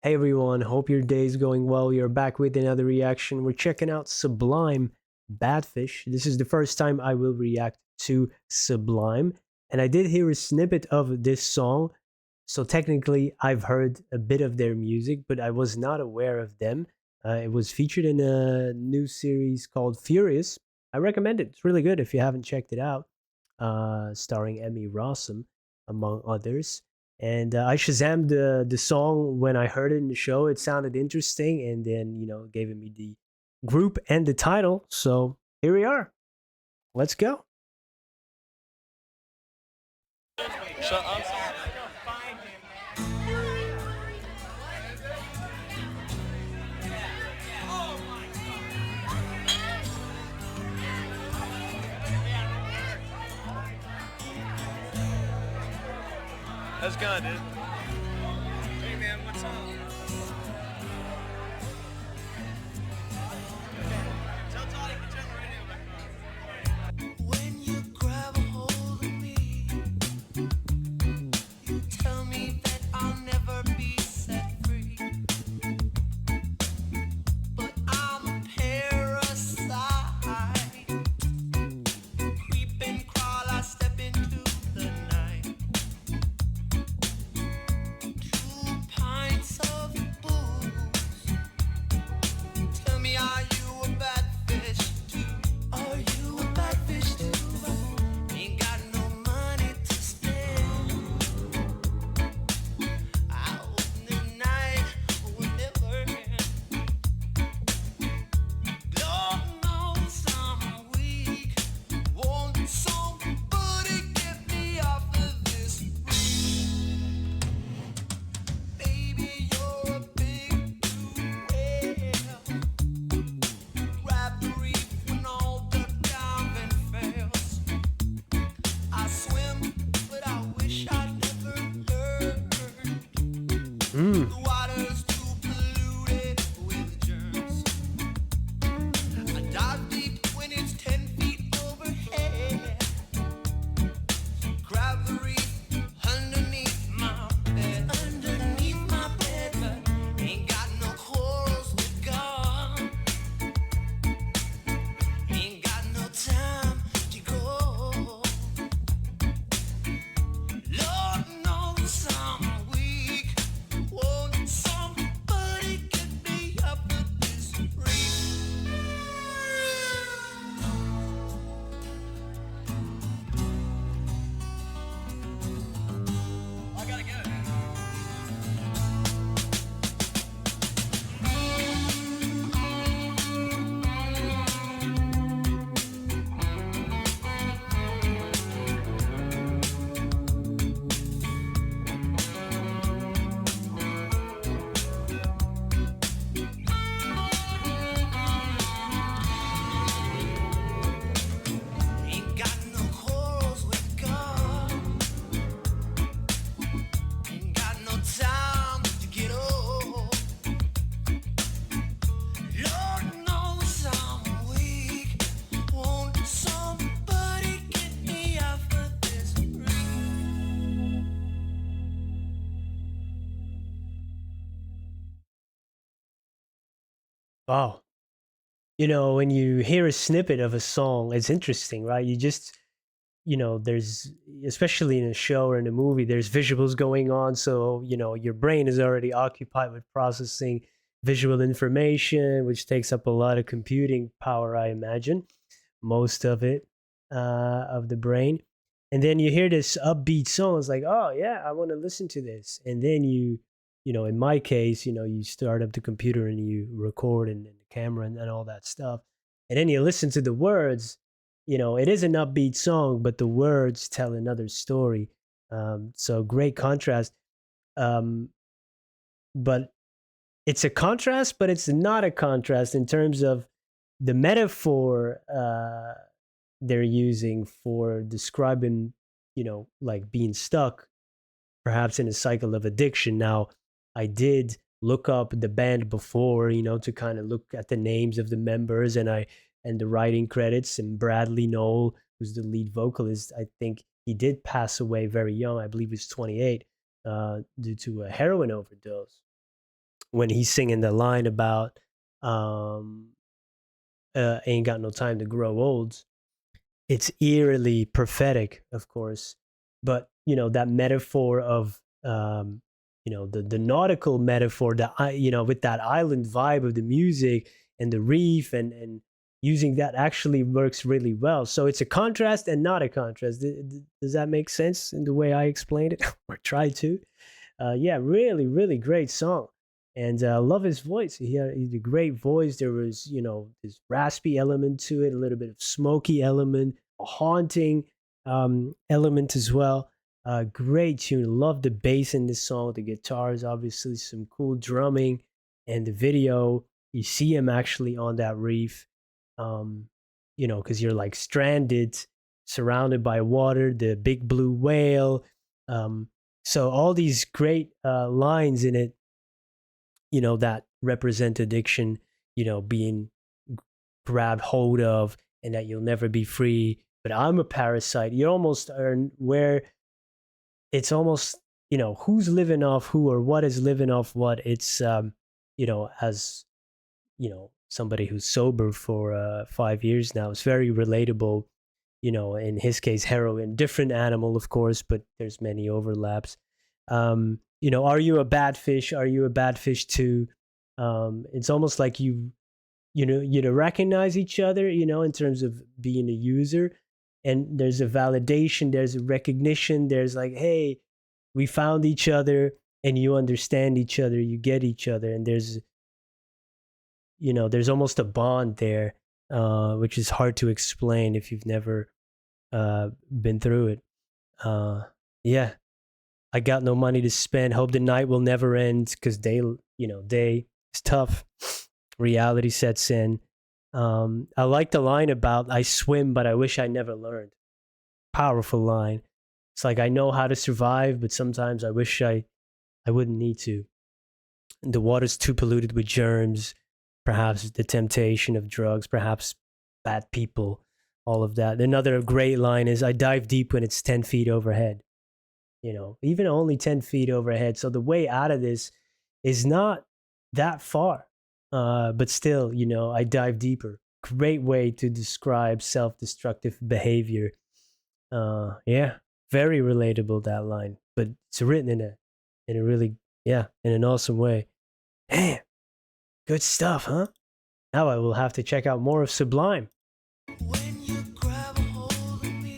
Hey everyone, hope your day is going well. We are back with another reaction. We're checking out Sublime Badfish. This is the first time I will react to Sublime, and I did hear a snippet of this song. So technically, I've heard a bit of their music, but I was not aware of them. It was featured in a new series called Furious. I recommend it. It's really good if you haven't checked it out. Starring Emmy Rossum, among others. And I Shazammed the song when I heard it in the show. It sounded interesting, and then gave me the group and the title. So here we are. Let's go. Shut up. That's gone, dude. Hey man, what's up? Tell Toddy to turn the radio back on. When you grab a hold of me, you tell me that I'll never be set free. But I'm a parasite. Creep and crawl, I step into the night. 2 pints of booze. Tell me, are you a bad fish too? Are you a bad fish too? Ain't got no money to spend. Out in the night will never end. Lord knows I'm weak. Won't somebody get me off of this roof? Baby, you're a big blue whale. Grab the reef when all the diving fails. I swim, but I wish I'd never learned. Mm. The water's too polluted with germs. I dive deep when it's 10 feet overhead. Grab the reef underneath my bed. Underneath my bed, but ain't got no corals with God. Ain't got no time to go. Lord knows I'm weak. Won't somebody get me up with this reef? I gotta get it. Ain't got no corals with God. Ain't got no time to get old. Lord knows I'm weak. Won't somebody get me off of this reef? Wow. When you hear a snippet of a song, it's interesting, right? There's, especially in a show or in a movie, there's visuals going on. So, your brain is already occupied with processing visual information, which takes up a lot of computing power, I imagine, most of it, of the brain. And then you hear this upbeat song. It's like, oh, yeah, I want to listen to this. And then in my case, you start up the computer and you record and the camera and all that stuff. And then you listen to the words. It is an upbeat song, but the words tell another story. So great contrast. Um, but it's a contrast, but it's not a contrast in terms of the metaphor they're using for describing, like being stuck perhaps in a cycle of addiction. Now, I did look up the band before, to kind of look at the names of the members and the writing credits. And Bradley Noel, who's the lead vocalist, I think he did pass away very young. I believe he was 28 due to a heroin overdose. when he's singing the line about um, "Ain't got no time to grow old." It's eerily prophetic, of course, but that metaphor of the nautical metaphor, that with that island vibe of the music and the reef, and using that actually works really well. So it's a contrast and not a contrast. Does that make sense in the way I explained it or try to? Yeah, really, really great song. And I love his voice. He had a great voice. There was, this raspy element to it, a little bit of smoky element, a haunting element as well. Great tune. Love the bass in this song. The guitars, obviously, some cool drumming. And the video, you see him actually on that reef, because you're like stranded, surrounded by water, the big blue whale. So all these great lines in it, that represent addiction, being grabbed hold of, and that you'll never be free. But I'm a parasite. You almost are where it's almost, who's living off who, or what is living off what. It's, as, somebody who's sober for 5 years now, it's very relatable. In his case, heroin, different animal, of course, but there's many overlaps. Are you a bad fish? Are you a bad fish too? It's almost like you recognize each other, in terms of being a user, and there's a validation, there's a recognition, there's like, hey, we found each other, and you understand each other, you get each other, and there's almost a bond there, which is hard to explain if you've never been through it. Yeah, I got no money to spend. Hope the night will never end, because day is tough. Reality sets in. I like the line about "I swim, but I wish I never learned." Powerful line. It's like, I know how to survive, but sometimes I wish I wouldn't need to. The water's too polluted with germs, perhaps the temptation of drugs, perhaps bad people, all of that. Another great line is, "I dive deep when it's 10 feet overhead." Even only 10 feet overhead. So the way out of this is not that far. But still, I dive deeper. Great way to describe self-destructive behavior. Yeah, very relatable, that line. But it's written in a really, in an awesome way. Damn, good stuff, huh? Now I will have to check out more of Sublime. When you grab a hold of me,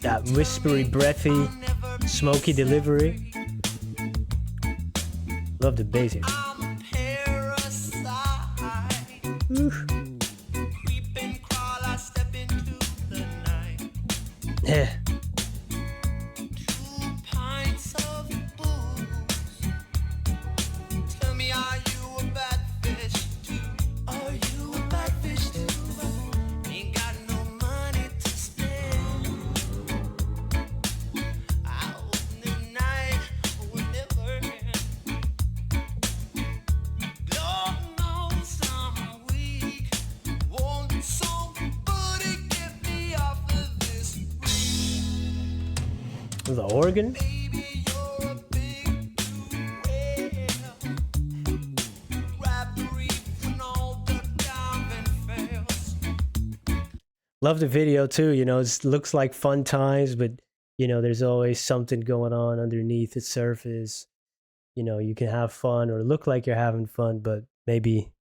That whispery, breathy, I'll never be smoky delivery. Love the bass here. I'm a parasite. Oof. Creep and crawl, I step into the night. Yeah. 2 pints of booze. Tell me, are you a bad fish too? Are you a bad fish too? Ain't got no money to spend. I hope the night will never end. Lord knows I'm weak. Won't somebody get me off of this reef? The organ. Baby, you're a big blue whale. Grab the reef when all the diving fails. Love the video too. It looks like fun times, but there's always something going on underneath the surface. You can have fun or look like you're having fun, but maybe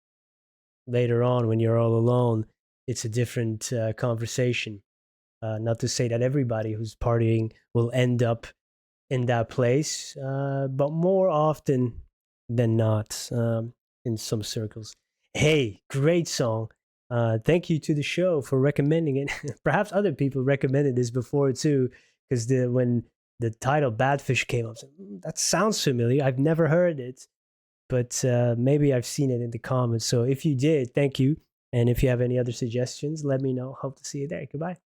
later on, when you're all alone, it's a different conversation. Not to say that everybody who's partying will end up in that place, but more often than not, in some circles. Hey, great song. Thank you to the show for recommending it. Perhaps other people recommended this before too, because when the title Badfish came up, I was like, that sounds familiar. I've never heard it, but maybe I've seen it in the comments. So if you did, thank you. And if you have any other suggestions, let me know. Hope to see you there. Goodbye.